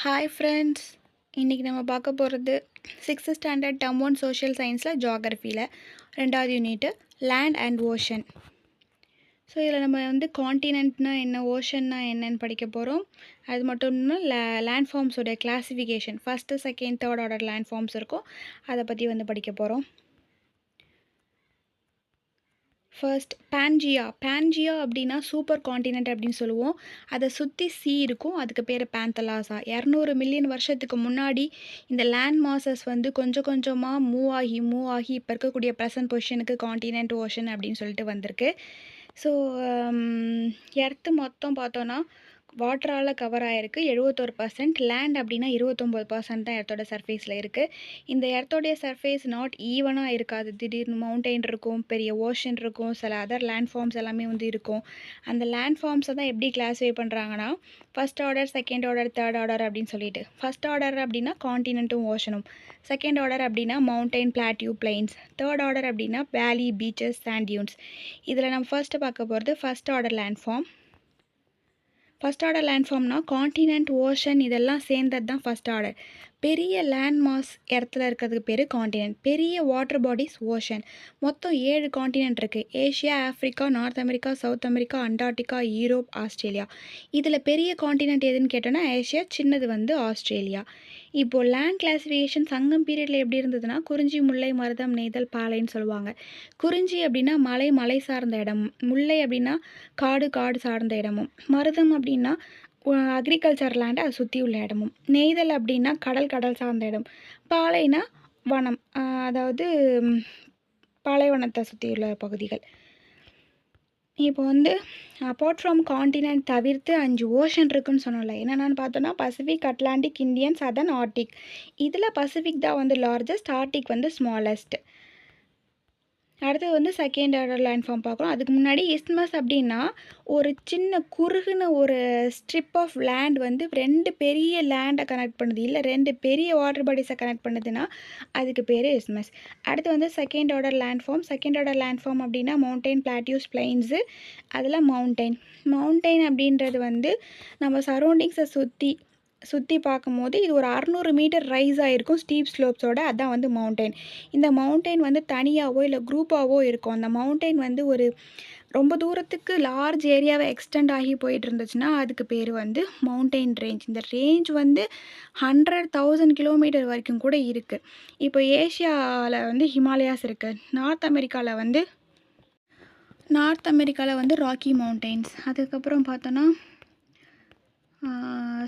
Hi friends. இன்றைக்கி நம்ம பார்க்க போகிறது 6th ஸ்டாண்டர்ட் டேர்ம் 1 சோஷியல் சயின்ஸில் ஜியாகிரஃபியில் 2வது unit land and ocean. So இதில் நம்ம காண்டினென்ட்னா என்ன, ஓஷன்னா என்னன்னு படிக்க போகிறோம். அது மட்டும் இல்லாமல் லேண்ட் ஃபார்ம்ஸோடைய classification, first second third order land forms இருக்கும், அதை பற்றி படிக்க போகிறோம். ஃபர்ஸ்ட் பேன்ஜியா அப்படின்னா சூப்பர் காண்டினென்ட் அப்படின்னு சொல்லுவோம். அதை சுற்றி இருக்கும், அதுக்கு பேர் பேந்தலாசா. 200 மில்லியன் வருஷத்துக்கு முன்னாடி இந்த லேண்ட் மாசஸ் கொஞ்சம் கொஞ்சமாக மூவ் ஆகி இப்போ இருக்கக்கூடிய ப்ரெசன்ட் பொசிஷனுக்கு காண்டினென்ட், ஓஷன் அப்படின்னு சொல்லிட்டு வந்திருக்கு. ஸோ எர்த்து மொத்தம் பார்த்தோன்னா வாட்டரால் கவர் ஆகிருக்கு 71%. லேண்ட் அப்படின்னா 29% தான் எர்த்தோட சர்ஃபேஸில் இருக்குது. இந்த எர்த்தோடைய சர்ஃபேஸ் நாட் ஈவனாக இருக்காது. திடீர்னு மவுண்டெயின் இருக்கும், பெரிய ஓஷன் இருக்கும், சில அதர் லேண்ட் ஃபார்ம்ஸ் எல்லாமே இருக்கும். அந்த லேண்ட் ஃபார்ம்ஸை தான் எப்படி கிளாஸிஃபை பண்ணுறாங்கன்னா first order, second order, third order அப்படின்னு சொல்லிட்டு. ஃபஸ்ட் ஆர்டர் அப்படின்னா காண்டினென்ட்டும் ஓஷனும், செகண்ட் ஆர்டர் அப்படின்னா mountain, plateau, plains, third order அப்படின்னா வேலி, பீச்சஸ், சாண்ட் டியூன்ஸ். இதில் நம்ம ஃபர்ஸ்ட்டு பார்க்க போகிறது first order land form. First order land ஃபார்ம்னா காண்டினென்ட், ஓஷன் இதெல்லாம் சேர்ந்தது தான் ஃபஸ்ட் ஆர்டர். பெரிய லேண்ட் மாஸ் இடத்துல இருக்கிறதுக்கு பேர் காண்டினென்ட். பெரிய வாட்டர் பாடிஸ் ஓஷன். மொத்தம் 7 காண்டினென்ட் இருக்குது. Asia, Africa, north America, South America, Antarctica, Europe, Australia. இதில் பெரிய காண்டினென்ட் எதுன்னு கேட்டோன்னா ஏஷியா, சின்னது ஆஸ்திரேலியா. இப்போது லேண்ட் கிளாஸிஃபிகேஷன் சங்கம் பீரியடில் எப்படி இருந்ததுன்னா குறிஞ்சி, முல்லை, மருதம், நெய்தல், பாலைன்னு சொல்லுவாங்க. குறிஞ்சி அப்படின்னா மலை சார்ந்த இடம், முல்லை அப்படின்னா காடு சார்ந்த இடமும், மருதம் அப்படின்னா அக்ரிகல்ச்சர் லேண்டு அதை சுற்றி உள்ள இடமும், நெய்தல் அப்படின்னா கடல் சார்ந்த இடம், பாலைனா வனம், அதாவது பாலைவனத்தை சுற்றி உள்ள பகுதிகள். இப்போ அப்பார்ட் ஃப்ரம் காண்டினென்ட் தவிர்த்து 5 ஓஷன் இருக்குதுன்னு சொன்னோம்ல. என்னென்னு பார்த்தோன்னா Pacific, Atlantic, Indian, southern, Arctic. இதில் பசிபிக் தான் லார்ஜஸ்ட், ஆர்டிக் ஸ்மாலஸ்ட். அடுத்தது செகண்ட் ஆர்டர் லேண்ட் ஃபார்ம் பார்க்குறோம். அதுக்கு முன்னாடி இஸ்த்மஸ் அப்படின்னா ஒரு சின்ன குறுகுன ஒரு ஸ்ட்ரிப் ஆஃப் லேண்ட் 2 பெரிய லேண்டை கனெக்ட் பண்ணுது, இல்லை 2 பெரிய வாட்டர் பாடிஸை கனெக்ட் பண்ணுதுன்னா அதுக்கு பேர் இஸ்மஸ். அடுத்து second order land form. Second order land form அப்படின்னா மவுண்டெயின், பிளாட்யூஸ், பிளைன்ஸு. அதில் மவுண்டெயின் அப்படின்றது நம்ம சரௌண்டிங்ஸை சுற்றி பார்க்கும்போது இது ஒரு 600 மீட்டர் ரைஸ் ஆகிருக்கும் ஸ்டீப் ஸ்லோப்ஸோட. அதுதான் மவுண்டெயின். இந்த மவுண்டெயின் தனியாகவோ இல்லை குரூப்பாகவோ இருக்கும். அந்த மவுண்டெயின் ஒரு ரொம்ப தூரத்துக்கு லார்ஜ் ஏரியாவை எக்ஸ்டெண்ட் ஆகி போயிட்டு இருந்துச்சுன்னா அதுக்கு பேர் மவுண்டெயின் ரேஞ்ச். இந்த ரேஞ்ச் 100,000 கிலோமீட்டர் வரைக்கும் கூட இருக்குது. இப்போ ஏஷியாவில் ஹிமாலயாஸ் இருக்குது. நார்த் அமெரிக்காவில் ராக்கி மவுண்டெயின்ஸ். அதுக்கப்புறம் பார்த்தோன்னா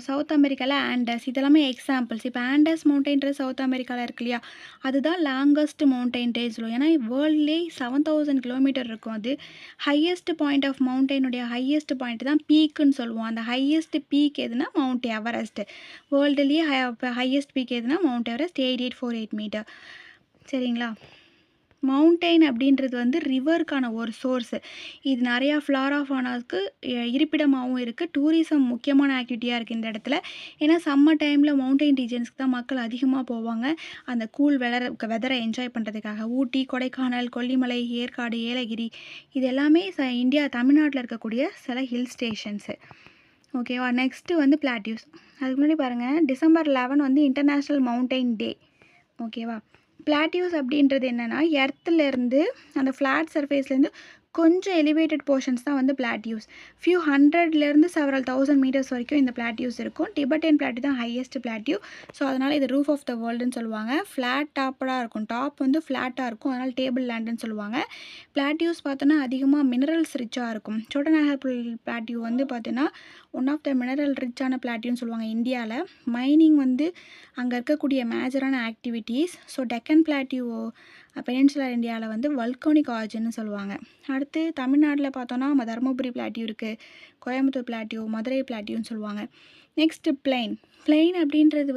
சவுத் அமெரிக்காவில் ஆண்டஸ். இதெல்லாமே எக்ஸாம்பிள்ஸ். இப்போ ஆண்டஸ் மவுண்டெயின்றது சவுத் அமெரிக்காவில் இருக்கு இல்லையா, அதுதான் லாங்கஸ்ட் மவுண்டெயின் ரேஞ்ச் சொல்லுவோம். ஏன்னா வேர்ல்ட்லேயே 7,000 கிலோமீட்டர் இருக்கும். அது ஹையஸ்ட் பாயிண்ட் ஆஃப் மவுண்டெயினுடைய ஹையஸ்ட் பாயிண்ட் தான் பீக்குன்னு சொல்லுவோம். அந்த ஹையஸ்ட் பீக் எதுனா மவுண்ட் எவரெஸ்ட். வேர்ல்டுலேயே ஹையஸ்ட் பீக் எதுனா மவுண்ட் எவரெஸ்ட், 8848 மீட்டர். சரிங்களா. மவுண்டெயின் அப்படின்றது ரிவருக்கான ஒரு சோர்ஸு. இது நிறையா ஃப்ளாரா ஃபானாவுக்கு இருப்பிடமாகவும் இருக்குது. டூரிசம் முக்கியமான ஆக்டிவிட்டியாக இருக்குது இந்த இடத்துல. ஏன்னா சம்மர் டைமில் மவுண்டெயின் ரீஜன்ஸ்க்கு தான் மக்கள் அதிகமாக போவாங்க, அந்த கூல் வெதரை என்ஜாய் பண்ணுறதுக்காக. ஊட்டி, கொடைக்கானல், கொல்லிமலை, ஏற்காடு, ஏலகிரி இது எல்லாமே தமிழ்நாட்டில் இருக்கக்கூடிய சில ஹில் ஸ்டேஷன்ஸு. ஓகேவா. Next plateaus. அதுக்கு முன்னாடி பாருங்கள், December 11 இன்டர்நேஷ்னல் மவுண்டெயின் டே. ஓகேவா. பிளாட்யூஸ் அப்படின்றது என்னென்னா எர்த்துலேருந்து அந்த ஃப்ளாட் சர்ஃபேஸ்லேருந்து கொஞ்சம் எலிவேட்டட் போர்ஷன்ஸ் தான் பிளாட்யூஸ். ஃபியூ ஹண்ட்ரட்லேருந்து செவரல் 1000 மீட்டர்ஸ் வரைக்கும் இந்த பிளாட்யூஸ் இருக்கும். டிபெட்டன் பிளாட்யூ தான் ஹையஸ்ட் பிளாட்யூ. ஸோ அதனால் இது ரூஃப் ஆஃப் த வேர்ல்டுன்னு சொல்லுவாங்க. ஃப்ளாட் டாப்படாக இருக்கும், டாப் ஃப்ளாட்டாக இருக்கும், அதனால் டேபிள் லேண்டுன்னு சொல்லுவாங்க. பிளாட்யூஸ் பார்த்தோன்னா அதிகமாக மினரல்ஸ் ரிச்சாக இருக்கும். சோட்டநாகர் பிளாட்யூ பார்த்தீங்கன்னா ஒன் ஆஃப் த மினரல் ரிச்சான பிளாட்யூன்னு சொல்லுவாங்க இந்தியாவில். மைனிங் அங்கே இருக்கக்கூடிய மேஜரான activities. So Deccan plateau peninsular இந்தியாவில் வல்கானிக் ஆரிஜின்னு சொல்லுவாங்க. அடுத்து தமிழ்நாட்டில் பார்த்தோன்னா தருமபுரி பிளாட்யூ இருக்குது, கோயம்புத்தூர் பிளாட்யூ, மதுரை பிளாட்யூன்னு சொல்லுவாங்க. நெக்ஸ்ட்டு பிளெயின் அப்படின்றது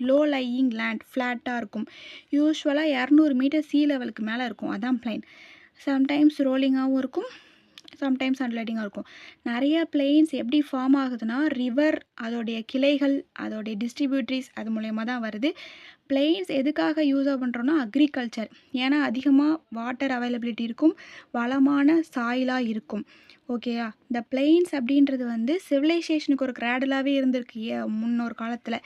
லோ லையிங் லேண்ட், ஃப்ளாட்டாக இருக்கும். யூஸ்வலாக 200 மீட்டர் சீ லெவலுக்கு மேலே இருக்கும், அதான் பிளைன். சம்டைம்ஸ் ரோலிங்காகவும் இருக்கும், சம்டைம்ஸ் அன்லைட்டிங்காக இருக்கும். நிறைய பிளெயின்ஸ் எப்படி ஃபார்ம் ஆகுதுன்னா, ரிவர், அதோடைய கிளைகள், அதோடைய டிஸ்ட்ரிபியூட்டரிஸ் அது மூலயமா தான் வருது. பிளெயின்ஸ் எதுக்காக யூஸ் பண்ணுறோன்னா அக்ரிகல்ச்சர். ஏன்னா அதிகமாக வாட்டர் அவைலபிலிட்டி இருக்கும், வளமான சாயிலாக இருக்கும். ஓகேயா? இந்த பிளெயின்ஸ் அப்படின்றது வந்து சிவிலைசேஷனுக்கு ஒரு கிராடலாகவே இருந்திருக்கு முன்னொரு காலத்தில்.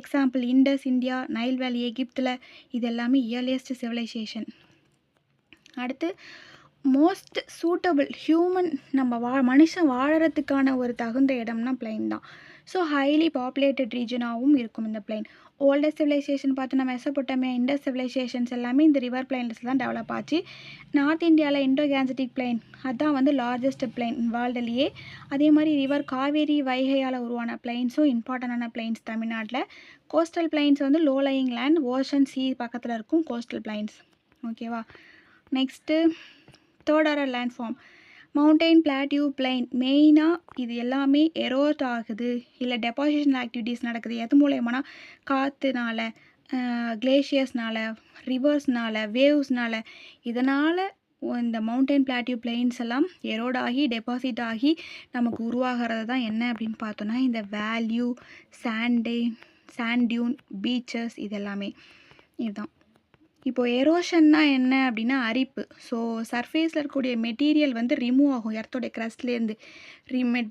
எக்ஸாம்பிள் இண்டஸ், இந்தியா, நைல் வேலி எகிப்தில், இது எல்லாமே இயர்லியஸ்ட் சிவிலைசேஷன். அடுத்து மோஸ்ட் சூட்டபிள் ஹியூமன் நம்ம மனுஷன் வாழறதுக்கான ஒரு தகுந்த இடம்னா பிளைன் தான். ஸோ ஹைலி பாப்புலேட்டட் ரீஜனாகவும் இருக்கும் இந்த பிளைன். ஓல்டஸ்ட் சிவிலைசேஷன் பார்த்தோன்னா மெசபொட்டேமியா, இண்டஸ் சிவிலைசேஷன்ஸ் எல்லாமே இந்த ரிவர் பிளைன்ஸில் தான் டெவலப் ஆச்சு. நார்த் இந்தியாவில் இண்டோ கேன்ஜெட்டிக் பிளைன் அதுதான் வந்து லார்ஜஸ்ட் பிளைன் வேர்ல்டுலேயே. அதே மாதிரி ரிவர் காவேரி, வைகையால் உருவான பிளைன்ஸும் இம்பார்ட்டண்டான பிளைன்ஸ் தமிழ்நாட்டில். கோஸ்டல் பிளைன்ஸ் வந்து low lying land, ocean, sea பக்கத்தில் இருக்கும் கோஸ்டல் பிளைன்ஸ். ஓகேவா? நெக்ஸ்ட்டு தேர்ட் ஆர் land form mountain, plateau, plain. மெயினாக இது எல்லாமே எரோட் ஆகுது, இல்லை டெபாசிஷன் ஆக்டிவிட்டீஸ் நடக்குது. எது மூலயமானா காற்றுனால, கிளேஷியர்ஸ்னால, ரிவர்ஸ்னால, வேவ்ஸ்னால. இதனால் இந்த மவுண்டெயின், பிளாட்டியூ, பிளைன்ஸ் எல்லாம் எரோட் ஆகி டெபாசிட் ஆகி நமக்கு உருவாகிறது தான் என்ன அப்படின்னு பார்த்தோன்னா இந்த வேல்யூ, சாண்ட் டியூன், பீச்சஸ், இதெல்லாமே இதுதான். இப்போது எரோஷன்னா என்ன அப்படின்னா அரிப்பு. ஸோ சர்ஃபேஸில் இருக்கக்கூடிய மெட்டீரியல் வந்து ரிமூவ் ஆகும், எர்த்தோடைய க்ரஸ்ட்லேருந்து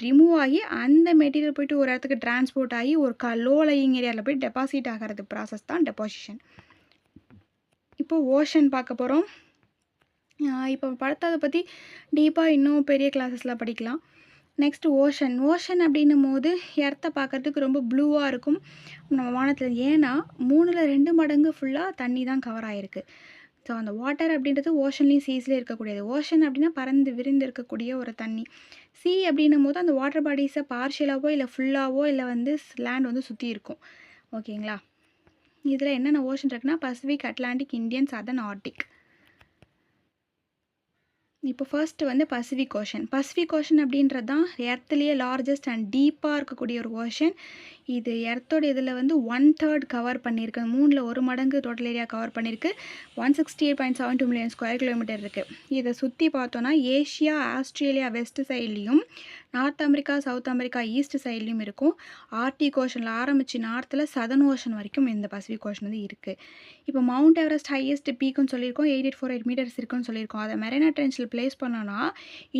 ரிமூவ் ஆகி அந்த மெட்டீரியல் போய்ட்டு ஒரு இடத்துக்கு டிரான்ஸ்போர்ட் ஆகி ஒரு லோ லையிங் ஏரியாவில் போய் டெபாசிட் ஆகிறது ப்ராசஸ் தான் டெபாசிஷன். இப்போது ஓஷன் பார்க்க போகிறோம். இப்போ படத்தை பற்றி டீப்பாக இன்னும் பெரிய கிளாஸஸில் படிக்கலாம். நெக்ஸ்ட்டு ஓஷன் அப்படின்னும் போது எர்த்தை பார்க்குறதுக்கு ரொம்ப ப்ளூவாக இருக்கும் நம்ம வானத்தில். ஏன்னா 3/2 மடங்கு ஃபுல்லாக தண்ணி தான் கவர் ஆகிருக்கு. ஸோ அந்த வாட்டர் அப்படின்றது ஓஷன்லேயும் சீஸ்லேயும் இருக்கக்கூடியது. ஓஷன் அப்படின்னா பறந்து விரிந்து இருக்கக்கூடிய ஒரு தண்ணி. சி அப்படின்னும் போது அந்த வாட்டர் பாடிஸை பார்ஷியலாகவோ இல்லை ஃபுல்லாகவோ இல்லை வந்து லேண்ட் வந்து சுற்றி இருக்கும். ஓகேங்களா? இதில் என்னென்ன ஓஷன் இருக்குன்னா Pacific, Atlantic, Indian, southern, Arctic. இப்போ ஃபர்ஸ்ட்டு வந்து பசிபிக் ஓஷன் அப்படின்றது தான் எர்த்துலேயே லார்ஜஸ்ட் அண்ட் டீப்பாக இருக்கக்கூடிய ஒரு ஓஷன். இது எர்த்தோட இதில் வந்து 1/3 கவர் பண்ணியிருக்கு. 1/3 மடங்கு டோட்டல் ஏரியா கவர் பண்ணியிருக்கு. 168.72 மில்லியன் ஸ்கொயர் கிலோமீட்டர் இருக்குது. இதை சுற்றி பார்த்தோன்னா ஏஷியா, ஆஸ்திரேலியா வெஸ்ட் சைட்லேயும், North America, South America east சைட்லேயும் இருக்கும். ஆர்டிக் ஓஷனில் ஆரம்பித்து நார்த்தில் சதர்ன் ஓஷன் வரைக்கும் இந்த பசிபிக் ஓஷன் வந்து இருக்குது. இப்போ மவுண்ட் எவரெஸ்ட் ஹையஸ்ட் பீக்குன்னு சொல்லியிருக்கோம், 8848 மீட்டர்ஸ் இருக்குன்னு சொல்லியிருக்கோம். அதை மெரினா ட்ரென்ச்சில் ப்ளேஸ் பண்ணோன்னா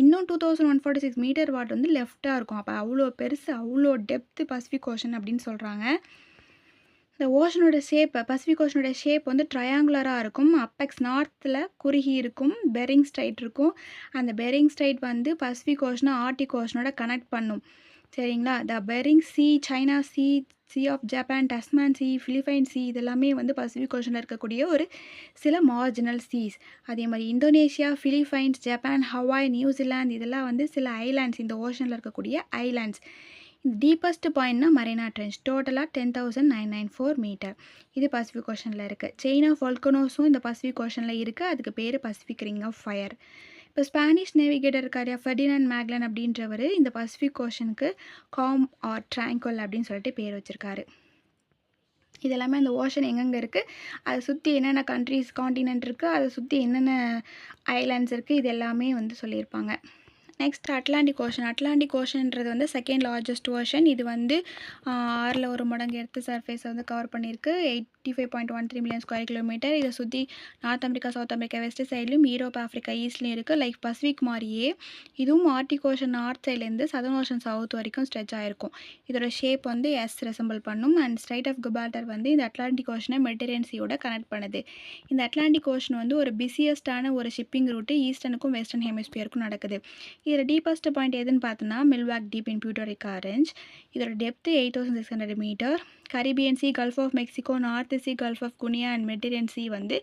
இன்னும் 2146 மீட்டர் வாட் வந்து லெஃப்டாக இருக்கும். அப்போ அவ்வளோ பெருசு, அவ்வளோ டெப்த்து பசிபிக் ஓஷன் அப்படின்னு சொல்கிறாங்க. இந்த ஓஷனோட பசிபிக் ஓஷனோட ஷேப் வந்து ட்ரையாங்குலராக இருக்கும். அப்பெக்ஸ் நார்த்தில் குறுகி இருக்கும், பெரிங் ஸ்ட்ரைட் இருக்கும். அந்த பெரிங் ஸ்ட்ரைட் வந்து பசிபிக் ஓஷனை ஆர்டிக் ஓஷனோட கனெக்ட் பண்ணும். சரிங்களா? The Bering Sea, China Sea, Sea of Japan, Tasman Sea, Philippine Sea, இதெல்லாமே வந்து பசிபிக் ஓஷனில் இருக்கக்கூடிய ஒரு சில மார்ஜினல் சீஸ். அதே மாதிரி இந்தோனேஷியா, பிலிப்பைன்ஸ், ஜப்பான், ஹவாய், நியூசிலாந்து, இதெல்லாம் வந்து சில ஐலாண்ட்ஸ், இந்த ஓஷனில் இருக்கக்கூடிய ஐலாண்ட்ஸ். இந்த டீப்பஸ்ட் பாயிண்ட்னா மரீனா ட்ரென்ச், டோட்டலாக 10,994 மீட்டர். இது பசிபிக் ஓஷனில் இருக்குது. செயின் ஆஃப் வால்கனோஸும் இந்த பசிபிக் ஓஷனில் இருக்குது. அதுக்கு பேர் பசிபிக் ரிங் ஆஃப் ஃபயர். இப்போ ஸ்பானிஷ் நேவிகேட்டர் இருக்கார் ஃபெர்டினாண்ட் மேக்லன் அப்படின்றவர் இந்த பசிபிக் ஓஷனுக்கு காம் ஆர் ட்ராங்குவல் அப்படின்னு சொல்லிட்டு பேர் வச்சுருக்காரு. இதெல்லாமே அந்த ஓஷன் எங்கெங்கே இருக்குது, அதை சுற்றி என்னென்ன கண்ட்ரீஸ், காண்டினென்ட் இருக்குது, அதை சுற்றி என்னென்ன ஐலாண்ட்ஸ் இருக்குது, இது எல்லாமே வந்து சொல்லியிருப்பாங்க. நெக்ஸ்ட் அட்லாண்டிக் ஓஷன்ன்றது வந்து செகண்ட் லார்ஜஸ்ட் ஓஷன். இது வந்து 6 மடங்கு எர்த்து சர்ஃபேஸை வந்து கவர் பண்ணியிருக்கு. 85.13 மில்லியன் ஸ்கொயர் கிலோமீட்டர். இதை சுற்றி North America, South America West சைட்லையும், யூரோப், ஆஃப்ரிக்கா ஈஸ்ட்லையும் இருக்குது. லைக் பசிபிக் மாதிரியே இதுவும் ஆர்டிக் ஓஷன் நார்த் சைட்லேருந்து சதர்ன் ஓஷன் சவுத் வரைக்கும் ஸ்ட்ரெச் ஆகிருக்கும். இதோட ஷேப் வந்து எஸ் ரெசம்பிள் பண்ணும். அண்ட் ஸ்ட்ரைட் ஆஃப் கிப்ரால்டர் வந்து இந்த அட்லாண்டிக் ஓஷனை மெடிட்டரேனியன் சீயோட கனெக்ட் பண்ணுது. இந்த அட்லாண்டிக் ஓஷன் வந்து ஒரு பிஸியஸ்டான ஒரு ஷிப்பிங் ரூட்டு ஈஸ்டர்னுக்கும் வெஸ்டர்ன் ஹெமிஸ்பியருக்கும் நடக்குது. இதில் டீப்பஸ்ட் பாயிண்ட் எதுன்னு பார்த்தோன்னா Milwaukee Deep in Puerto Rico range. இதோட depth 8600 metre. Caribbean Sea, Gulf of Mexico, North Sea, Gulf of Guinea and Mediterranean Sea வந்து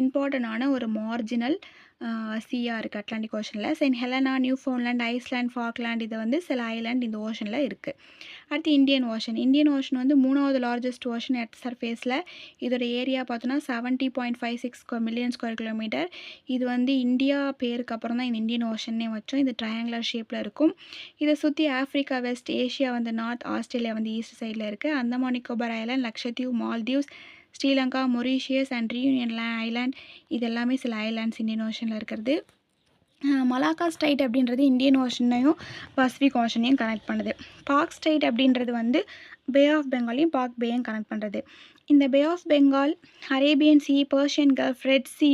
இம்பார்ட்டண்டான ஒரு மார்ஜினல் சீயாக இருக்குது அட்லாண்டிக் ஓஷனில். Saint Helena, Newfoundland, Iceland, Falkland, இது வந்து சில ஐலாண்ட் இந்த ஓஷனில் இருக்குது. அடுத்து இந்தியன் ஓஷன் வந்து 3வது லார்ஜஸ்ட் ஓஷன் எர்த் சர்ஃபேஸில். இதோட ஏரியா பார்த்தோன்னா 70.56 மில்லியன் ஸ்கொயர் கிலோமீட்டர். இது வந்து இந்தியா பேருக்கு அப்புறம் தான் இந்த இந்தியன் ஓஷன்னே வச்சோம். இது ட்ரையாங்குலர் ஷேப்பில் இருக்கும். இதை சுற்றி ஆஃப்ரிக்கா வெஸ்ட், ஏஷியா வந்து நார்த், ஆஸ்திரேலியா வந்து ஈஸ்ட் சைடில் இருக்குது. Andaman Nicobar island, Lakshadweep, Maldives, Sri Lanka, Mauritius and reunion island, இது எல்லாமே சில ஐலாண்ட்ஸ் இந்தியன் ஓஷனில் இருக்கிறது. மலாக்கா ஸ்ட்ரைட் அப்படின்றது இந்தியன் ஓஷனையும் பசிபிக் ஓஷனையும் கனெக்ட் பண்ணுது. பாக் ஸ்ட்ரைட் அப்படின்றது வந்து பே ஆஃப் பெங்காலையும் பாக் பேயும் கனெக்ட் பண்ணுறது. இந்த Bay of Bengal, Arabian Sea, Persian Gulf, Red Sea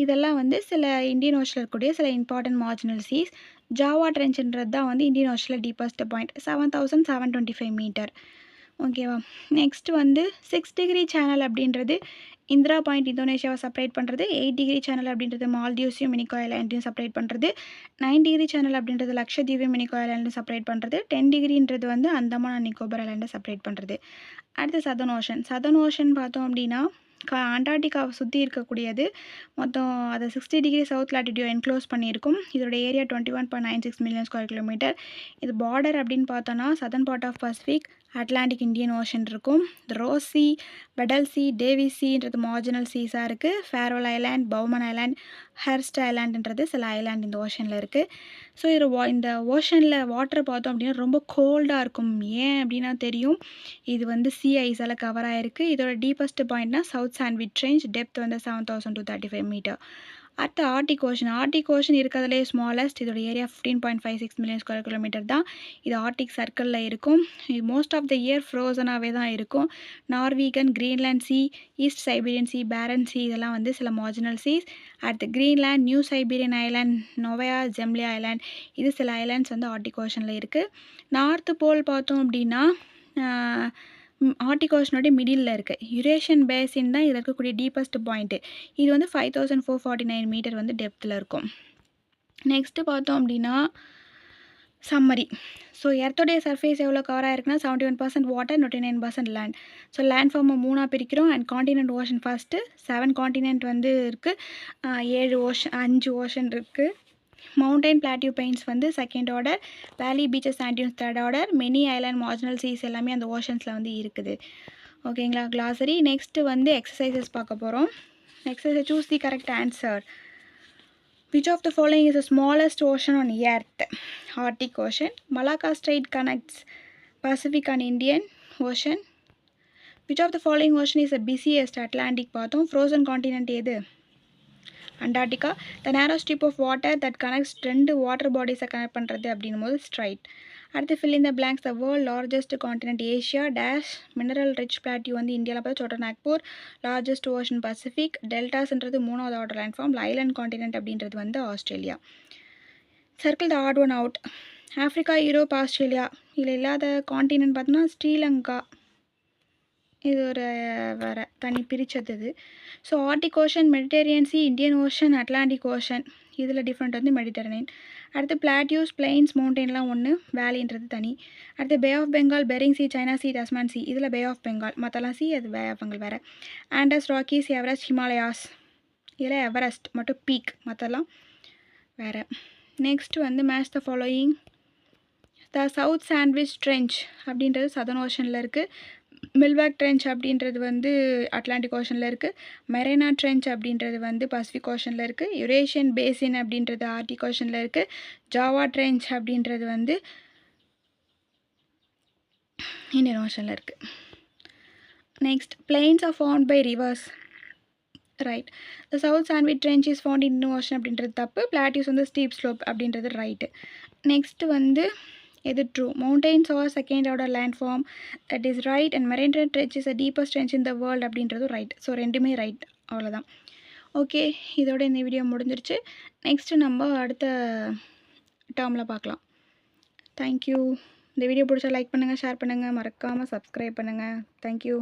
இதெல்லாம் வந்து சில இந்தியன் ஓஷனில் இருக்கக்கூடிய சில இம்பார்ட்டன்ட் மார்ஜினல் சீஸ். ஜாவா ட்ரென்ச்ன்றது தான் வந்து இந்தியன் ஓஷனில் டீப்பஸ்ட் பாயிண்ட் 7725 மீட்டர். ஓகேவா. நெக்ஸ்ட் வந்து 6 டிகிரி சேனல் அப்படின்றது இந்திரா பாயிண்ட் இந்தோனேஷியாவை செப்பரேட் பண்ணுறது. 8 டிகிரி சேனல் அப்படின்றது மால்தீவ்ஸையும் மினிகோ ஐலாண்டையும் செப்பரேட் பண்ணுறது. 9 டிகிரி சேனல் அப்படின்றது லக்ஷதீவையும் மினிகோ ஐலாண்டையும் செப்பரேட் பண்ணுறது. 10 டிகிரின்றது வந்து அந்தமான் அண்ட் நிக்கோபர் ஐலாண்டை செப்பரேட் பண்ணுறது. அடுத்து சதர்ன் ஓஷன். சதர்ன் ஓஷன் பார்த்தோம் அப்படின்னா அண்டார்டிகாவை சுற்றி இருக்கக்கூடியது. மொத்தம் அதை 60 டிகிரி சவுத் லாட்டிடியூட் என்க்ளோஸ் பண்ணியிருக்கும். இதோட ஏரியா 21.96 மில்லியன் ஸ்கொயர் கிலோமீட்டர். இது பார்டர் அப்படின்னு பார்த்தோன்னா southern part of Pacific, Atlantic, Indian Ocean இருக்கும். Ross Sea, Weddell Sea, Davis சீன்றது மார்ஜினல் சீஸாக இருக்குது. Farrol island, Bowman island, Hearst ஐலாண்டுன்றது சில ஐலாண்ட் இந்த ஓஷனில் இருக்குது. ஸோ இது இந்த ஓஷனில் வாட்டர் பார்த்தோம் அப்படின்னா ரொம்ப கோல்டாக இருக்கும். ஏன் அப்படின்னா தெரியும், இது வந்து சி ஐஸால் கவர் ஆகிருக்கு. இதோட டீப்பஸ்ட் பாயிண்ட்னா சவுத் சாண்ட்விச் ரேஞ்ச், டெப்த் வந்து 7235 மீட்டர். அடுத்து ஆர்டிக் ஓஷன். ஆர்டிக் ஓஷன் இருக்கிறதுலே ஸ்மாலஸ்ட். இதோட ஏரியா 15.56 மில்லியன் ஸ்கொயர் கிலோமீட்டர் தான். இது ஆர்டிக் சர்க்கிளில் இருக்கும். இது மோஸ்ட் ஆஃப் த இயர் ஃப்ரோசனாகவே தான் இருக்கும். Norwegian, Greenland Sea, East Siberian Sea, Barents Sea இதெல்லாம் வந்து சில மார்ஜினல் சீஸ். அடுத்து Greenland, New Siberian island, Novaya Zemlya island இது சில ஐலாண்ட்ஸ் வந்து ஆர்டிக் ஓஷனில் இருக்குது. நார்த்து போல் பார்த்தோம் அப்படின்னா ஆர்டிக் ஓஷனோட மிடில் இருக்குது. யுரேஷியன் பேசின் தான் இதில் இருக்கக்கூடிய டீப்பஸ்ட் பாயிண்ட்டு. இது வந்து 5449 மீட்டர் வந்து டெப்த்தில் இருக்கும். நெக்ஸ்ட்டு பார்த்தோம் அப்படின்னா சம்மரி. ஸோ எர்த்தோடைய சர்ஃபேஸ் எவ்வளோ கவர் ஆகிருக்குன்னா 71% வாட்டர், 99% லேண்ட். ஸோ லேண்ட் ஃபார்மை 3ஆக பிரிக்கிறோம். And continent ocean first 7 continent வந்து இருக்குது. 7 ஓஷன் 5 ஓஷன் இருக்குது. மவுண்டைன் பிளாட்டியூ பெயின்ஸ் வந்து second order, valley beaches sand dunes third order, many island marginal seas எல்லாமே அந்த ஓஷன்ஸில் வந்து இருக்குது. ஓகேங்களா. கிளாசரி. நெக்ஸ்ட்டு வந்து எக்ஸசைசஸ் பார்க்க போகிறோம். Exercise choose the correct answer. Which of the following is the smallest ocean on earth? Arctic Ocean. Malacca Strait connects Pacific and Indian Ocean. Which of the following ocean is the busiest? Atlantic பார்த்தோம். Frozen continent எது? Antarctica. The narrow strip of water that connects ரெண்டு water bodies connect பண்ணுறது அப்படின்னும் போது straight. அடுத்து fill in the blanks. The world largest continent Asia dash mineral rich plateau வந்து இந்தியாவில் பார்த்து சோட்டநாக்பூர். largest ocean Pacific. டெல்டாஸ்ன்றது 3வது order land form. Island continent அப்படின்றது வந்து Australia. Circle the odd one out. Africa, Europe, Australia. இதில் இல்லாத காண்டினென்ட் பார்த்தோன்னா ஸ்ரீலங்கா. இது ஒரு வேறு தனி பிரித்தது இது. So Arctic Ocean, Mediterranean Sea, Indian Ocean, Atlantic Ocean இதில் டிஃப்ரெண்ட் வந்து மெடிட்டரேனியன். அடுத்து பிளாட்யூஸ், பிளெயின்ஸ், மவுண்டெயின்லாம் ஒன்று, வேலின்றது தனி. அடுத்து Bay of Bengal, Bering Sea, China Sea, Tasman Sea இதில் பே ஆஃப் பெங்கால், மற்றலாம் சி அது பே ஆஃப் பெங்கால் வேறு. ஆண்டஸ், ராக்கீஸ், எவரெஸ்ட், ஹிமாலயாஸ் இதில் எவரெஸ்ட் மட்டும் பீக், மற்றலாம் வேறு. நெக்ஸ்ட்டு வந்து match the following. The South Sandwich trench அப்படின்றது சதர்ன் ஓஷனில் இருக்குது. மில்வாக் ட்ரென்ச் அப்படின்றது வந்து அட்லாண்டிக் ஓஷனில் இருக்குது. மெரினா ட்ரென்ச் அப்படின்றது வந்து பசிபிக் ஓஷனில் இருக்குது. யுரேஷியன் பேசின் அப்படின்றது ஆர்டிக் ஓஷனில் இருக்குது. ஜாவா ட்ரென்ச் அப்படின்றது வந்து இந்தியன் ஓஷனில் இருக்குது. Next plains are found by rivers. Right. The South Sandwich trench is found in Indian Ocean அப்படின்றது தப்பு. பிளாட்டியூஸ் வந்து ஸ்டீப் ஸ்லோப் அப்படின்றது ரைட்டு. நெக்ஸ்ட்டு வந்து எது true. Mountains are second order land form that is right. And Mariana trench is a deepest trench in the world அப்படின்றதும் right. So ரெண்டுமே right. அவ்வளோதான். Okay, இதோட இந்த வீடியோ முடிஞ்சிருச்சு. நெக்ஸ்ட்டு நம்ம அடுத்த டேர்மில் பார்க்கலாம். தேங்க்யூ. இந்த வீடியோ பிடிச்சா லைக் பண்ணுங்கள், ஷேர் பண்ணுங்கள், மறக்காமல் சப்ஸ்கிரைப் பண்ணுங்கள். தேங்க்யூ.